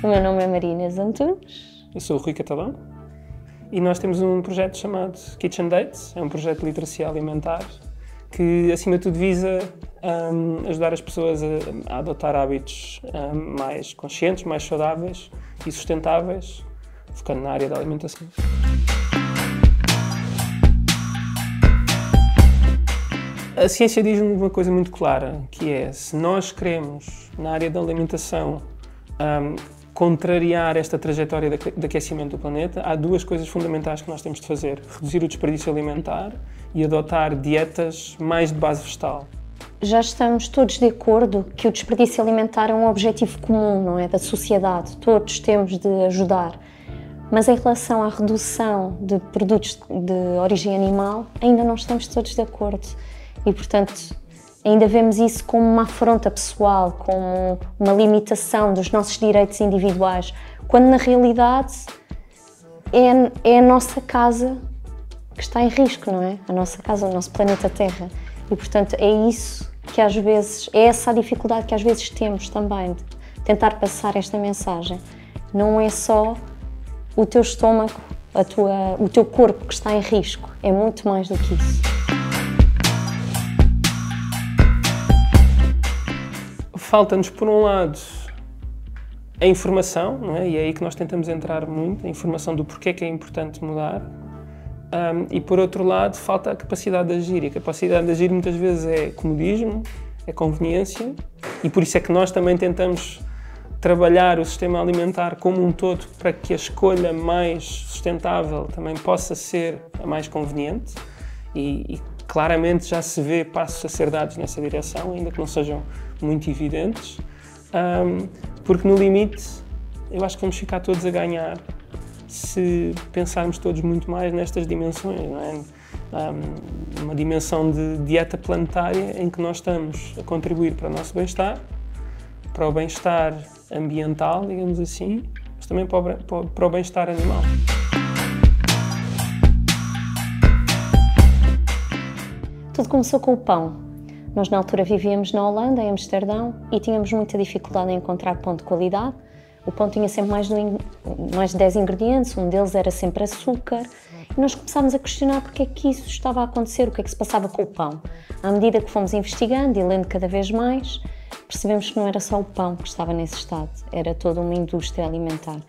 O meu nome é Maria Inês Antunes. Eu sou o Rui Catalão e nós temos um projeto chamado Kitchen Dates. É um projeto de literacia alimentar que, acima de tudo, visa ajudar as pessoas a adotar hábitos mais conscientes, mais saudáveis e sustentáveis, focando na área da alimentação. A ciência diz-nos uma coisa muito clara, que é, se nós queremos, na área da alimentação, contrariar esta trajetória de aquecimento do planeta, há duas coisas fundamentais que nós temos de fazer: reduzir o desperdício alimentar e adotar dietas mais de base vegetal. Já estamos todos de acordo que o desperdício alimentar é um objetivo comum, não é? Da sociedade, todos temos de ajudar. Mas em relação à redução de produtos de origem animal, ainda não estamos todos de acordo. E, portanto, ainda vemos isso como uma afronta pessoal, como uma limitação dos nossos direitos individuais, quando na realidade é a nossa casa que está em risco, não é? A nossa casa, o nosso planeta Terra. E, portanto, é isso que às vezes, é essa a dificuldade que às vezes temos também, de tentar passar esta mensagem. Não é só o teu estômago, o teu corpo que está em risco, é muito mais do que isso. Falta-nos, por um lado, a informação, não é? E é aí que nós tentamos entrar muito, a informação do porquê que é importante mudar. E, por outro lado, falta a capacidade de agir. E a capacidade de agir muitas vezes é comodismo, é conveniência, e por isso é que nós também tentamos trabalhar o sistema alimentar como um todo para que a escolha mais sustentável também possa ser a mais conveniente. E claramente já se vê passos a ser dados nessa direção, ainda que não sejam muito evidentes, porque no limite eu acho que vamos ficar todos a ganhar se pensarmos todos muito mais nestas dimensões, não é? Uma dimensão de dieta planetária em que nós estamos a contribuir para o nosso bem-estar, para o bem-estar ambiental, digamos assim, mas também para o bem-estar animal. Tudo começou com o pão. Nós, na altura, vivíamos na Holanda, em Amsterdão, e tínhamos muita dificuldade em encontrar pão de qualidade. O pão tinha sempre mais de 10 ingredientes, um deles era sempre açúcar. E nós começámos a questionar porque é que isso estava a acontecer, o que é que se passava com o pão. À medida que fomos investigando e lendo cada vez mais, percebemos que não era só o pão que estava nesse estado, era toda uma indústria alimentar.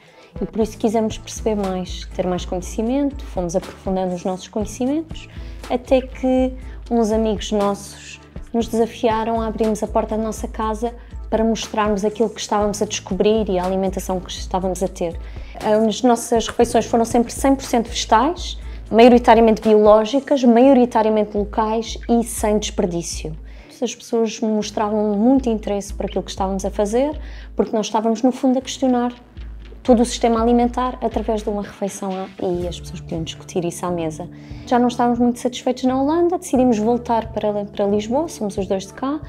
E por isso quisemos perceber mais, ter mais conhecimento, fomos aprofundando os nossos conhecimentos, até que uns amigos nossos nos desafiaram a abrirmos a porta da nossa casa para mostrarmos aquilo que estávamos a descobrir e a alimentação que estávamos a ter. As nossas refeições foram sempre 100% vegetais, maioritariamente biológicas, maioritariamente locais e sem desperdício. As pessoas mostravam muito interesse por aquilo que estávamos a fazer, porque nós estávamos, no fundo, a questionar todo o sistema alimentar através de uma refeição e as pessoas podiam discutir isso à mesa. Já não estávamos muito satisfeitos na Holanda, decidimos voltar para Lisboa, somos os dois de cá,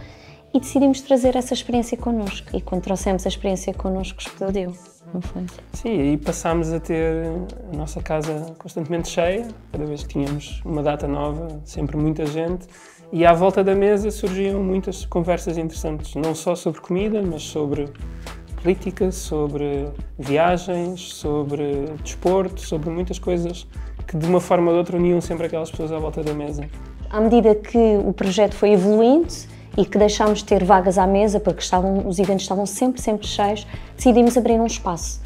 e decidimos trazer essa experiência connosco. E quando trouxemos a experiência connosco, explodiu, não foi? Sim, e passámos a ter a nossa casa constantemente cheia, cada vez que tínhamos uma data nova, sempre muita gente, e à volta da mesa surgiam muitas conversas interessantes, não só sobre comida, mas sobre política, sobre viagens, sobre desporto, sobre muitas coisas que de uma forma ou de outra uniam sempre aquelas pessoas à volta da mesa. À medida que o projeto foi evoluindo e que deixámos de ter vagas à mesa, porque os eventos estavam sempre cheios, decidimos abrir um espaço,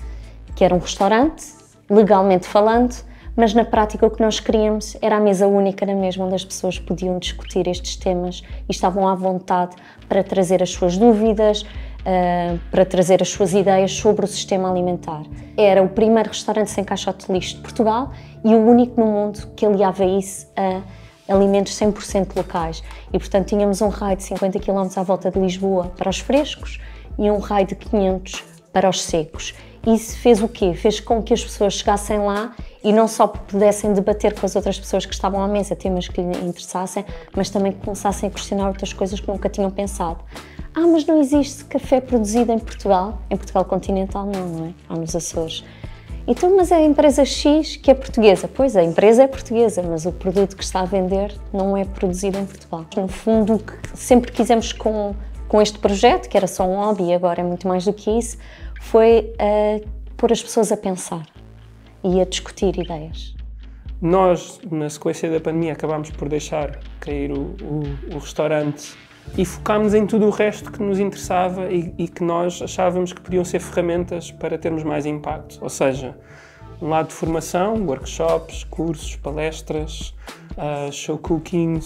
que era um restaurante, legalmente falando, mas na prática o que nós queríamos era a mesa única na mesma, onde as pessoas podiam discutir estes temas e estavam à vontade para trazer as suas dúvidas, para trazer as suas ideias sobre o sistema alimentar. Era o primeiro restaurante sem caixote de lixo de Portugal e o único no mundo que aliava isso a alimentos 100% locais. E, portanto, tínhamos um raio de 50 km à volta de Lisboa para os frescos e um raio de 500 para os secos. Isso fez o quê? Fez com que as pessoas chegassem lá e não só pudessem debater com as outras pessoas que estavam à mesa temas que lhes interessassem, mas também começassem a questionar outras coisas que nunca tinham pensado. Mas não existe café produzido em Portugal? Em Portugal continental não é? Há nos Açores. Então, mas é a empresa X que é portuguesa. Pois, a empresa é portuguesa, mas o produto que está a vender não é produzido em Portugal. No fundo, o que sempre quisemos com este projeto, que era só um hobby e agora é muito mais do que isso, foi pôr as pessoas a pensar e a discutir ideias. Nós, na sequência da pandemia, acabámos por deixar cair o restaurante e focámos em tudo o resto que nos interessava e que nós achávamos que podiam ser ferramentas para termos mais impacto. Ou seja, um lado de formação, workshops, cursos, palestras, show cooking,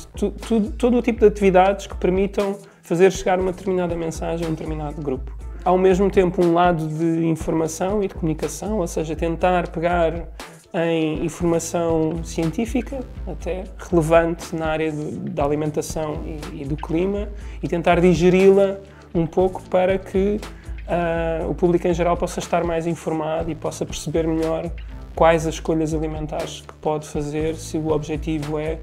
todo o tipo de atividades que permitam fazer chegar uma determinada mensagem a um determinado grupo. Ao mesmo tempo, um lado de informação e de comunicação, ou seja, tentar pegar em informação científica, até relevante na área da alimentação e do clima, e tentar digeri-la um pouco para que o público em geral possa estar mais informado e possa perceber melhor quais as escolhas alimentares que pode fazer se o objetivo é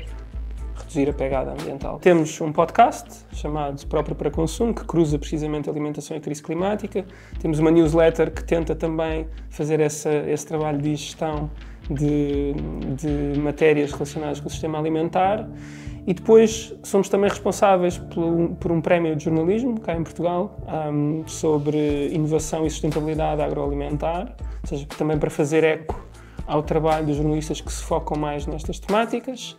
reduzir a pegada ambiental. Temos um podcast chamado Próprio para Consumo, que cruza precisamente a alimentação e a crise climática. Temos uma newsletter que tenta também fazer esse trabalho de gestão de matérias relacionadas com o sistema alimentar. E depois somos também responsáveis por um prémio de jornalismo, cá em Portugal, sobre inovação e sustentabilidade agroalimentar, ou seja, também para fazer eco ao trabalho dos jornalistas que se focam mais nestas temáticas.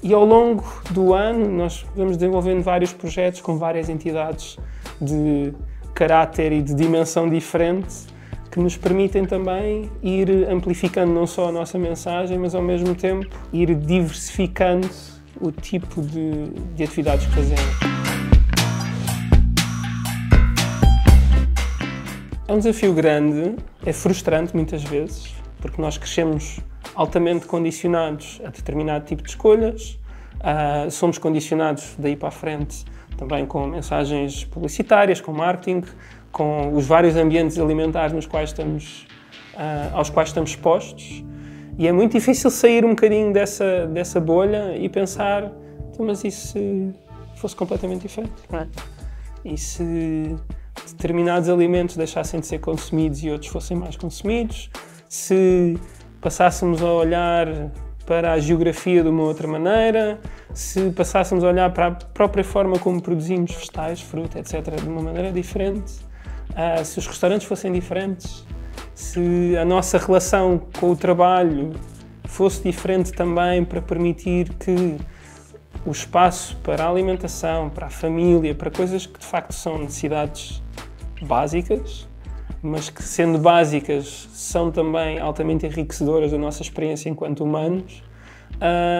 E ao longo do ano nós vamos desenvolvendo vários projetos com várias entidades de caráter e de dimensão diferente que nos permitem também ir amplificando não só a nossa mensagem, mas ao mesmo tempo ir diversificando o tipo de atividades que fazemos. É um desafio grande, é frustrante muitas vezes, porque nós crescemos altamente condicionados a determinado tipo de escolhas, somos condicionados daí para a frente também com mensagens publicitárias, com marketing, com os vários ambientes alimentares aos quais estamos expostos, e é muito difícil sair um bocadinho dessa bolha e pensar, então, mas e se fosse completamente diferente? Não é? E se determinados alimentos deixassem de ser consumidos e outros fossem mais consumidos? Se passássemos a olhar para a geografia de uma outra maneira, se passássemos a olhar para a própria forma como produzimos vegetais, fruta, etc., de uma maneira diferente, se os restaurantes fossem diferentes, se a nossa relação com o trabalho fosse diferente também para permitir que o espaço para a alimentação, para a família, para coisas que de facto são necessidades básicas, mas que, sendo básicas, são também altamente enriquecedoras da nossa experiência enquanto humanos,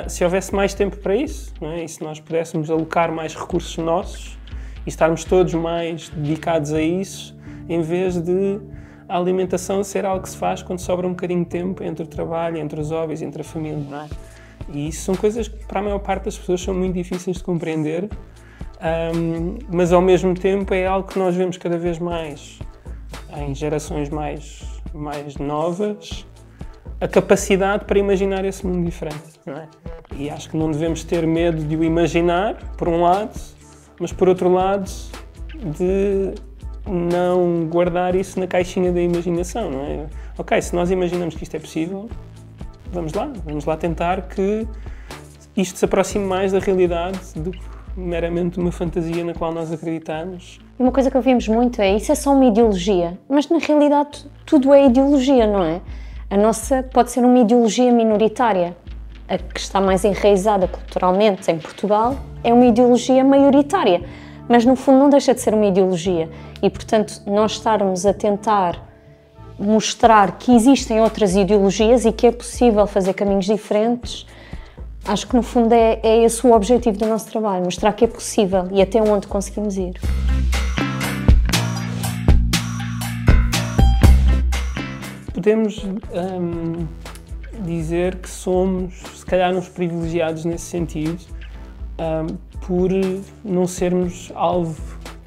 se houvesse mais tempo para isso, não é? E se nós pudéssemos alocar mais recursos nossos e estarmos todos mais dedicados a isso, em vez de a alimentação ser algo que se faz quando sobra um bocadinho de tempo entre o trabalho, entre os hobbies, entre a família, não é? E isso são coisas que para a maior parte das pessoas são muito difíceis de compreender, mas ao mesmo tempo é algo que nós vemos cada vez mais em gerações mais novas, a capacidade para imaginar esse mundo diferente, não é? E acho que não devemos ter medo de o imaginar, por um lado, mas por outro lado, de não guardar isso na caixinha da imaginação, não é? Ok, se nós imaginamos que isto é possível, vamos lá tentar que isto se aproxime mais da realidade do que meramente uma fantasia na qual nós acreditamos. Uma coisa que ouvimos muito é, isso é só uma ideologia, mas na realidade tudo é ideologia, não é? A nossa pode ser uma ideologia minoritária, a que está mais enraizada culturalmente em Portugal é uma ideologia maioritária, mas no fundo não deixa de ser uma ideologia e, portanto, nós estarmos a tentar mostrar que existem outras ideologias e que é possível fazer caminhos diferentes, acho que no fundo é esse o objetivo do nosso trabalho, mostrar que é possível e até onde conseguimos ir. Podemos dizer que somos, se calhar, uns privilegiados nesse sentido, por não sermos alvo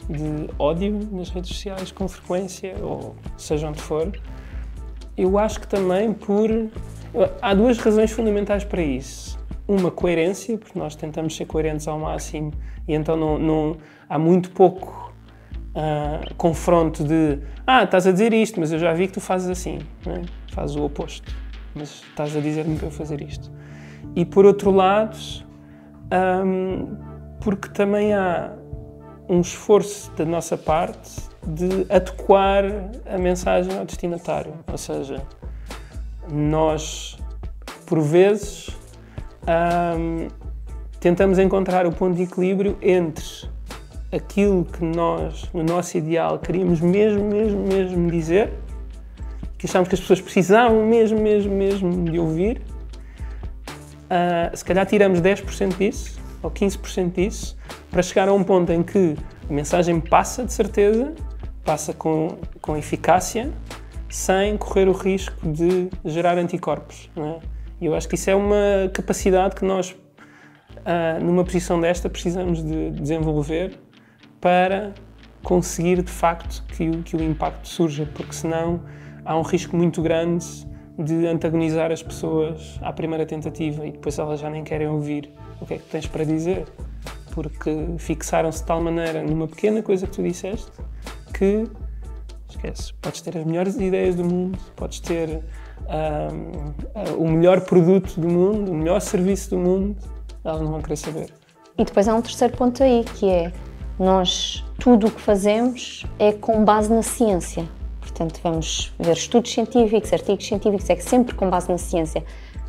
de ódio nas redes sociais com frequência, ou seja onde for. Eu acho que também há duas razões fundamentais para isso. Uma, coerência, porque nós tentamos ser coerentes ao máximo e então não há muito pouco confronto de estás a dizer isto, mas eu já vi que tu fazes assim, não é? Fazes o oposto, mas estás a dizer-me para eu fazer isto. E por outro lado, porque também há um esforço da nossa parte de adequar a mensagem ao destinatário. Ou seja, nós, por vezes, tentamos encontrar o ponto de equilíbrio entre aquilo que nós, no nosso ideal, queríamos mesmo dizer, que achamos que as pessoas precisavam mesmo de ouvir. Se calhar tiramos 10% disso, ou 15% disso, para chegar a um ponto em que a mensagem passa de certeza, passa com eficácia, sem correr o risco de gerar anticorpos, não é? E eu acho que isso é uma capacidade que nós, numa posição desta, precisamos de desenvolver para conseguir, de facto, que o impacto surja, porque senão há um risco muito grande de antagonizar as pessoas à primeira tentativa e depois elas já nem querem ouvir o que é que tens para dizer, porque fixaram-se de tal maneira numa pequena coisa que tu disseste que, esquece, podes ter as melhores ideias do mundo, podes ter o melhor produto do mundo, o melhor serviço do mundo, elas não vão querer saber. E depois há um terceiro ponto aí, que é, tudo o que fazemos é com base na ciência. Portanto, vamos ver estudos científicos, artigos científicos, é que sempre com base na ciência.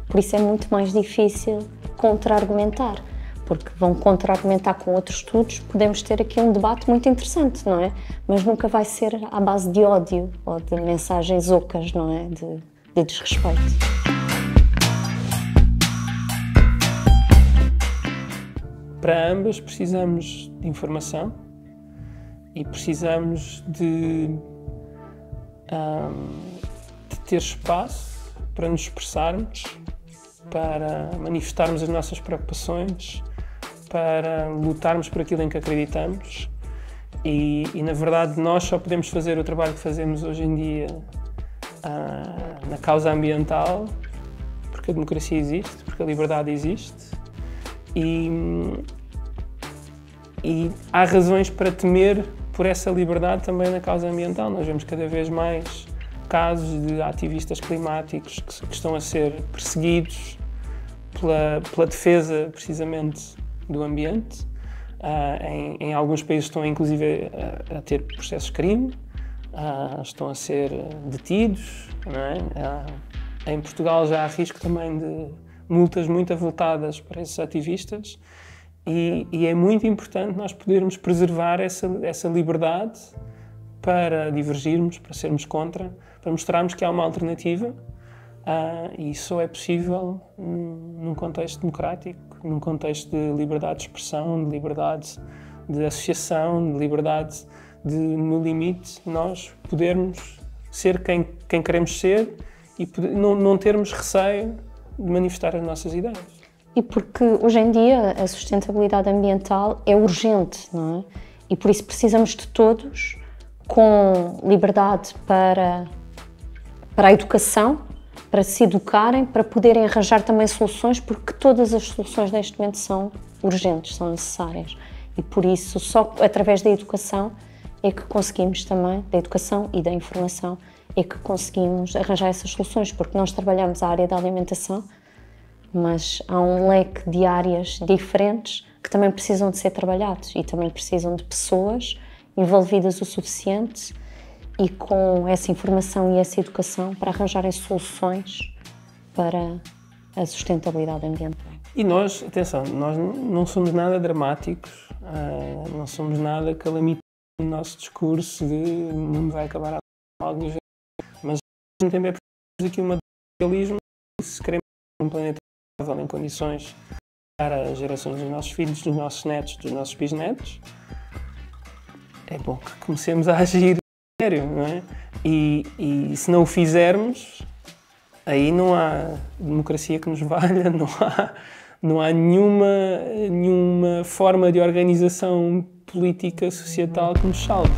Por isso é muito mais difícil contra-argumentar, porque vão contra-argumentar com outros estudos, podemos ter aqui um debate muito interessante, não é? Mas nunca vai ser à base de ódio ou de mensagens ocas, não é? De desrespeito. Para ambas precisamos de informação e precisamos de ter espaço para nos expressarmos, para manifestarmos as nossas preocupações, para lutarmos por aquilo em que acreditamos e na verdade nós só podemos fazer o trabalho que fazemos hoje em dia na causa ambiental porque a democracia existe, porque a liberdade existe e há razões para temer por essa liberdade também na causa ambiental. Nós vemos cada vez mais casos de ativistas climáticos que estão a ser perseguidos pela defesa, precisamente, do ambiente. Em alguns países estão, inclusive, a ter processos de crime, estão a ser detidos, não é? Em Portugal já há risco também de multas muito avultadas para esses ativistas. E é muito importante nós podermos preservar essa liberdade para divergirmos, para sermos contra, para mostrarmos que há uma alternativa e isso só é possível num contexto democrático, num contexto de liberdade de expressão, de liberdade de associação, de liberdade de, no limite, nós podermos ser quem queremos ser e não termos receio de manifestar as nossas ideias. E porque hoje em dia a sustentabilidade ambiental é urgente, não é? E por isso precisamos de todos com liberdade para a educação, para se educarem, para poderem arranjar também soluções, porque todas as soluções neste momento são urgentes, são necessárias. E por isso só através da educação é que conseguimos também, da educação e da informação, é que conseguimos arranjar essas soluções, porque nós trabalhamos a área da alimentação, mas há um leque de áreas diferentes que também precisam de ser trabalhados e também precisam de pessoas envolvidas o suficiente e com essa informação e essa educação para arranjarem soluções para a sustentabilidade ambiental. E nós, atenção, nós não somos nada dramáticos, não somos nada calamitosos no nosso discurso de o mundo vai acabar a algo do género, mas ao mesmo tempo é preciso aqui uma realismo se queremos um planeta em condições para as gerações dos nossos filhos, dos nossos netos, dos nossos bisnetos, é bom que comecemos a agir sério, não é? E se não o fizermos, aí não há democracia que nos valha, não há nenhuma forma de organização política, societal que nos salve.